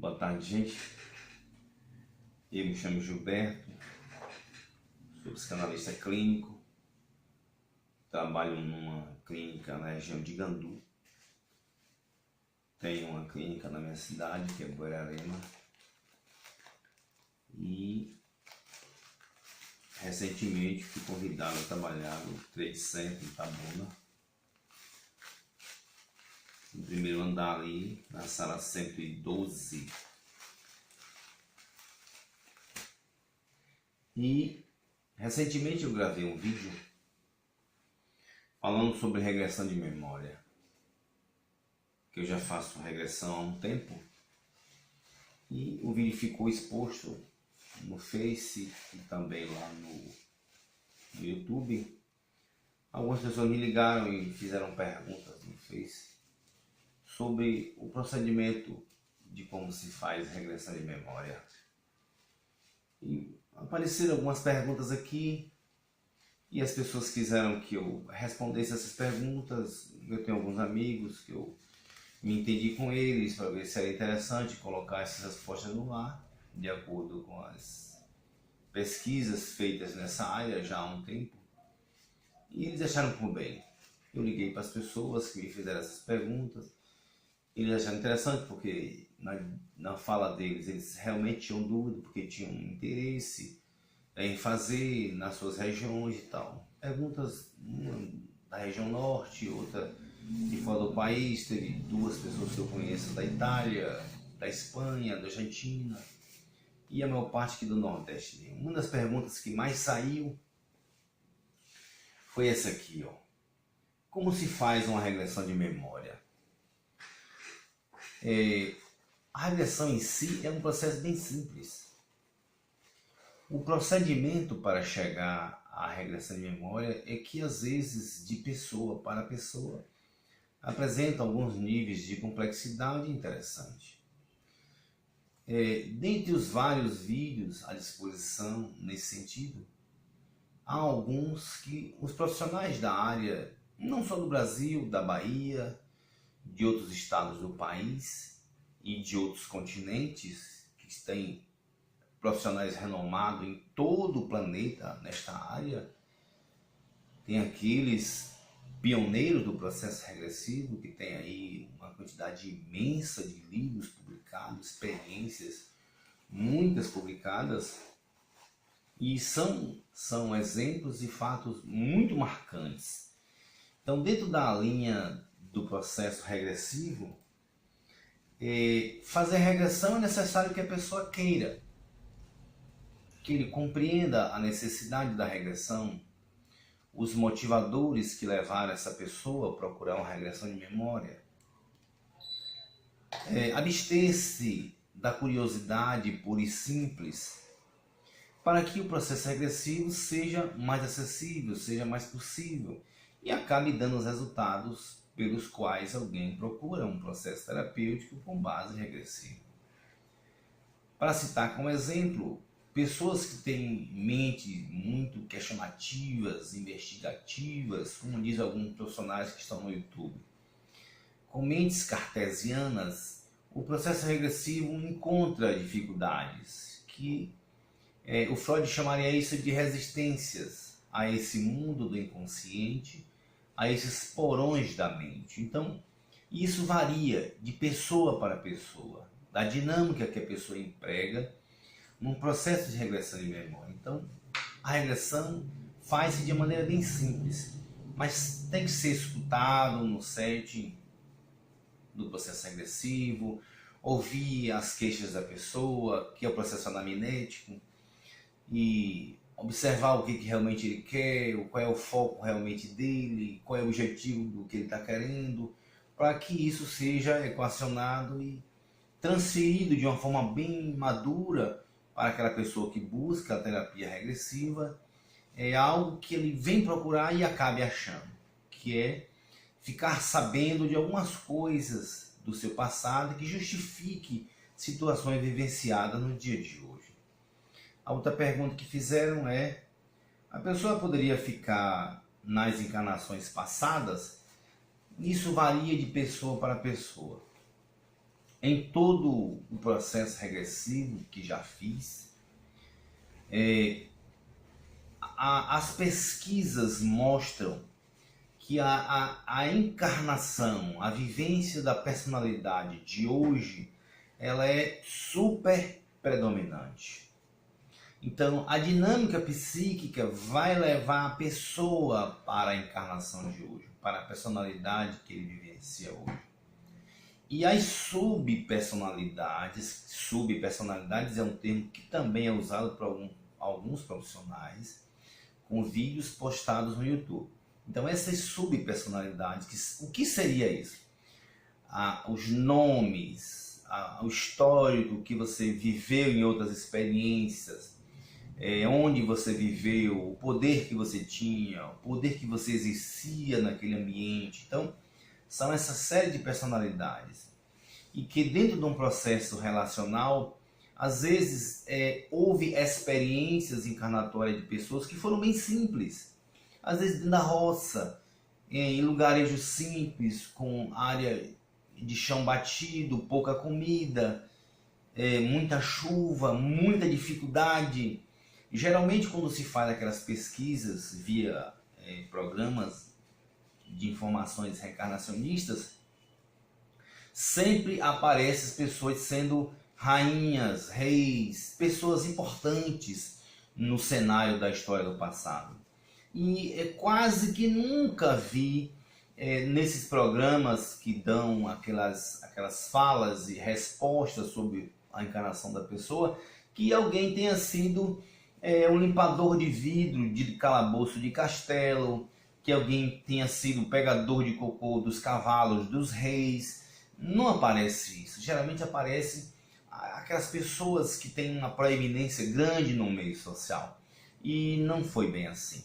Boa tarde, gente. Eu me chamo Gilberto, sou psicanalista clínico, trabalho numa clínica na região de Gandu. Tenho uma clínica na minha cidade, que é Buerarema. E recentemente fui convidado a trabalhar no Trade Center em Itabuna, no primeiro andar ali, na sala 112. E recentemente eu gravei um vídeo falando sobre regressão de memória, que eu já faço regressão há um tempo, e o vídeo ficou exposto no Face e também lá no YouTube. Algumas pessoas me ligaram e fizeram perguntas no Face sobre o procedimento de como se faz regressão de memória. E apareceram algumas perguntas aqui e as pessoas quiseram que eu respondesse essas perguntas. Eu tenho alguns amigos que eu me entendi com eles para ver se era interessante colocar essas respostas no ar, de acordo com as pesquisas feitas nessa área já há um tempo. E eles acharam por bem. Eu liguei para as pessoas que me fizeram essas perguntas. Eles acharam interessante porque na fala deles eles realmente tinham dúvida, porque tinham interesse em fazer nas suas regiões e tal. Perguntas, uma da região norte, outra de fora do país. Teve duas pessoas que eu conheço da Itália, da Espanha, da Argentina e a maior parte aqui do Nordeste. Uma das perguntas que mais saiu foi essa aqui, ó. Como se faz uma regressão de memória? A regressão em si é um processo bem simples. O procedimento para chegar à regressão de memória é que, às vezes, de pessoa para pessoa, apresenta alguns níveis de complexidade interessante. Dentre os vários vídeos à disposição nesse sentido, há alguns que os profissionais da área, não só do Brasil, da Bahia, de outros estados do país e de outros continentes, que têm profissionais renomados em todo o planeta nesta área. Tem aqueles pioneiros do processo regressivo, que tem aí uma quantidade imensa de livros publicados, experiências, muitas publicadas, e são exemplos e fatos muito marcantes. Então, dentro da linha do processo regressivo, fazer regressão é necessário que a pessoa queira, que ele compreenda a necessidade da regressão, os motivadores que levaram essa pessoa a procurar uma regressão de memória, abster-se da curiosidade pura e simples, para que o processo regressivo seja mais acessível, seja mais possível e acabe dando os resultados pelos quais alguém procura um processo terapêutico com base regressiva. Para citar como exemplo, pessoas que têm mentes muito questionativas, investigativas, como diz alguns profissionais que estão no YouTube, com mentes cartesianas, o processo regressivo encontra dificuldades, que o Freud chamaria isso de resistências a esse mundo do inconsciente, a esses porões da mente. Então, isso varia de pessoa para pessoa, da dinâmica que a pessoa emprega num processo de regressão de memória. Então, a regressão faz-se de maneira bem simples, mas tem que ser escutado no setting do processo regressivo, ouvir as queixas da pessoa, que é o processo anamnético, e observar o que realmente ele quer, qual é o foco realmente dele, qual é o objetivo do que ele está querendo, para que isso seja equacionado e transferido de uma forma bem madura para aquela pessoa que busca a terapia regressiva. É algo que ele vem procurar e acabe achando, que é ficar sabendo de algumas coisas do seu passado que justifique situações vivenciadas no dia de hoje. A outra pergunta que fizeram é: a pessoa poderia ficar nas encarnações passadas? Isso varia de pessoa para pessoa. em todo o processo regressivo que já fiz, as pesquisas mostram que a encarnação, a vivência da personalidade de hoje, ela é super predominante. Então, a dinâmica psíquica vai levar a pessoa para a encarnação de hoje, para a personalidade que ele vivencia hoje. E as subpersonalidades é um termo que também é usado por alguns profissionais, com vídeos postados no YouTube. Então, essas subpersonalidades, o que seria isso? Os nomes, o histórico que você viveu em outras experiências, onde você viveu, o poder que você tinha, o poder que você exercia naquele ambiente. Então, são essa série de personalidades. E que dentro de um processo relacional, às vezes houve experiências encarnatórias de pessoas que foram bem simples. Às vezes dentro da roça, em lugarejo simples, com área de chão batido, pouca comida, muita chuva, muita dificuldade. E, geralmente quando se faz aquelas pesquisas via programas de informações reencarnacionistas, sempre aparecem as pessoas sendo rainhas, reis, pessoas importantes no cenário da história do passado. E quase que nunca vi nesses programas que dão aquelas falas e respostas sobre a encarnação da pessoa, que alguém tenha sido um limpador de vidro de calabouço de castelo, que alguém tenha sido pegador de cocô dos cavalos dos reis. Não aparece isso. Geralmente aparece aquelas pessoas que têm uma proeminência grande no meio social. E não foi bem assim.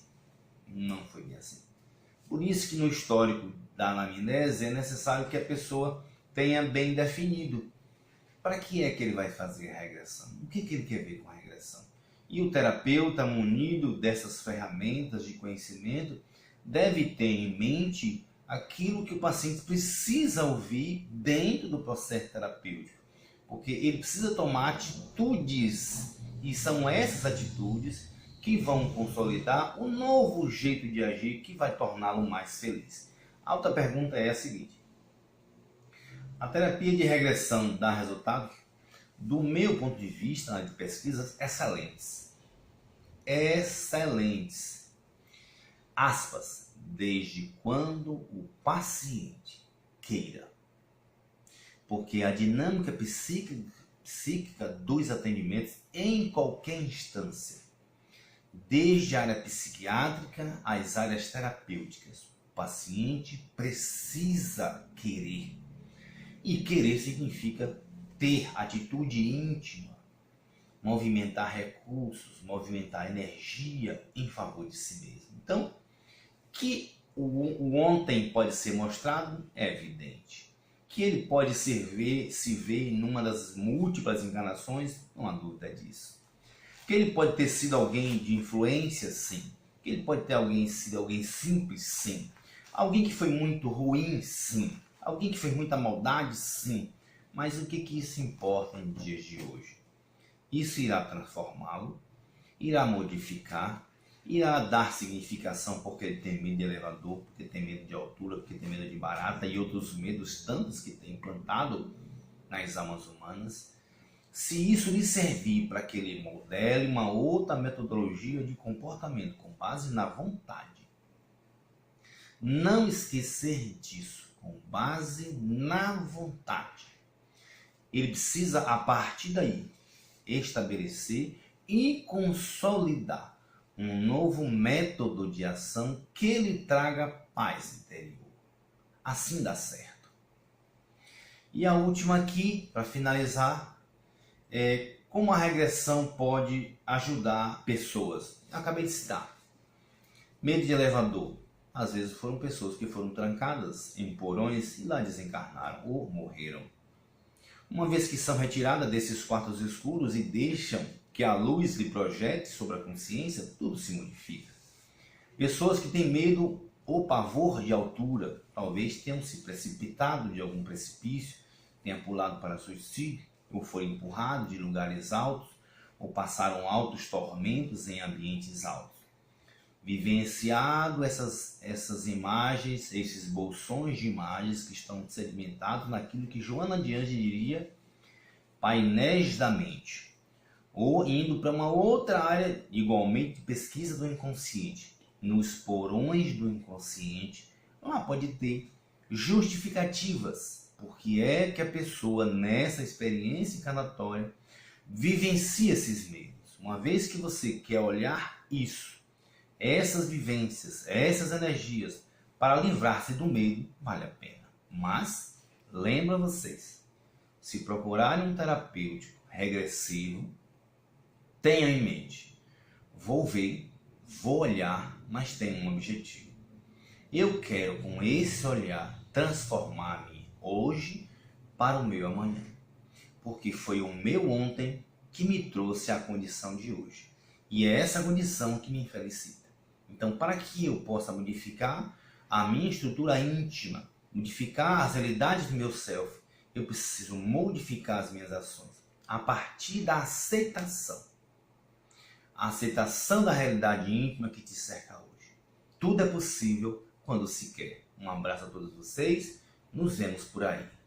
Não foi bem assim. Por isso que no histórico da anamnese é necessário que a pessoa tenha bem definido para que é que ele vai fazer a regressão. O que ele quer ver com a regressão? E o terapeuta, munido dessas ferramentas de conhecimento, deve ter em mente aquilo que o paciente precisa ouvir dentro do processo terapêutico. Porque ele precisa tomar atitudes, e são essas atitudes que vão consolidar um novo jeito de agir que vai torná-lo mais feliz. A outra pergunta é a seguinte: a terapia de regressão dá resultados? Do meu ponto de vista, de pesquisas, excelentes. Excelentes. Aspas, desde quando o paciente queira. Porque a dinâmica psíquica dos atendimentos em qualquer instância, desde a área psiquiátrica às áreas terapêuticas, o paciente precisa querer. E querer significa ter atitude íntima, movimentar recursos, movimentar energia em favor de si mesmo. Então, que o ontem pode ser mostrado é evidente. Que ele pode se ver em uma das múltiplas encarnações, não há dúvida disso. Que ele pode ter sido alguém de influência, sim. Que ele pode ter sido alguém simples, sim. Alguém que foi muito ruim, sim. Alguém que fez muita maldade, sim. Mas o que isso importa nos dias de hoje? Isso irá transformá-lo, irá modificar, irá dar significação porque ele tem medo de elevador, porque tem medo de altura, porque tem medo de barata e outros medos tantos que tem implantado nas almas humanas. Se isso lhe servir para que ele modele uma outra metodologia de comportamento com base na vontade, não esquecer disso, com base na vontade, ele precisa a partir daí estabelecer e consolidar um novo método de ação que lhe traga paz interior. Assim dá certo. E a última aqui, para finalizar, é como a regressão pode ajudar pessoas. Eu acabei de citar. Medo de elevador. Às vezes foram pessoas que foram trancadas em porões e lá desencarnaram ou morreram. Uma vez que são retiradas desses quartos escuros e deixam que a luz lhe projete sobre a consciência, tudo se modifica. Pessoas que têm medo ou pavor de altura, talvez tenham se precipitado de algum precipício, tenha pulado para suicídio, ou foi empurrado de lugares altos, ou passaram altos tormentos em ambientes altos. Vivenciado essas imagens, esses bolsões de imagens que estão sedimentados naquilo que Joana de Angelis diria, painéis da mente. Ou indo para uma outra área, igualmente, de pesquisa do inconsciente. Nos porões do inconsciente, lá pode ter justificativas, porque é que a pessoa, nessa experiência encarnatória, vivencia esses medos. Uma vez que você quer olhar isso, essas vivências, essas energias, para livrar-se do medo, vale a pena. Mas, lembra vocês, se procurarem um terapêutico regressivo, tenham em mente, vou ver, vou olhar, mas tenho um objetivo. Eu quero, com esse olhar, transformar-me hoje para o meu amanhã. Porque foi o meu ontem que me trouxe à condição de hoje. E é essa condição que me felicita. Então, para que eu possa modificar a minha estrutura íntima, modificar as realidades do meu self, eu preciso modificar as minhas ações a partir da aceitação. A aceitação da realidade íntima que te cerca hoje. Tudo é possível quando se quer. Um abraço a todos vocês. Nos vemos por aí.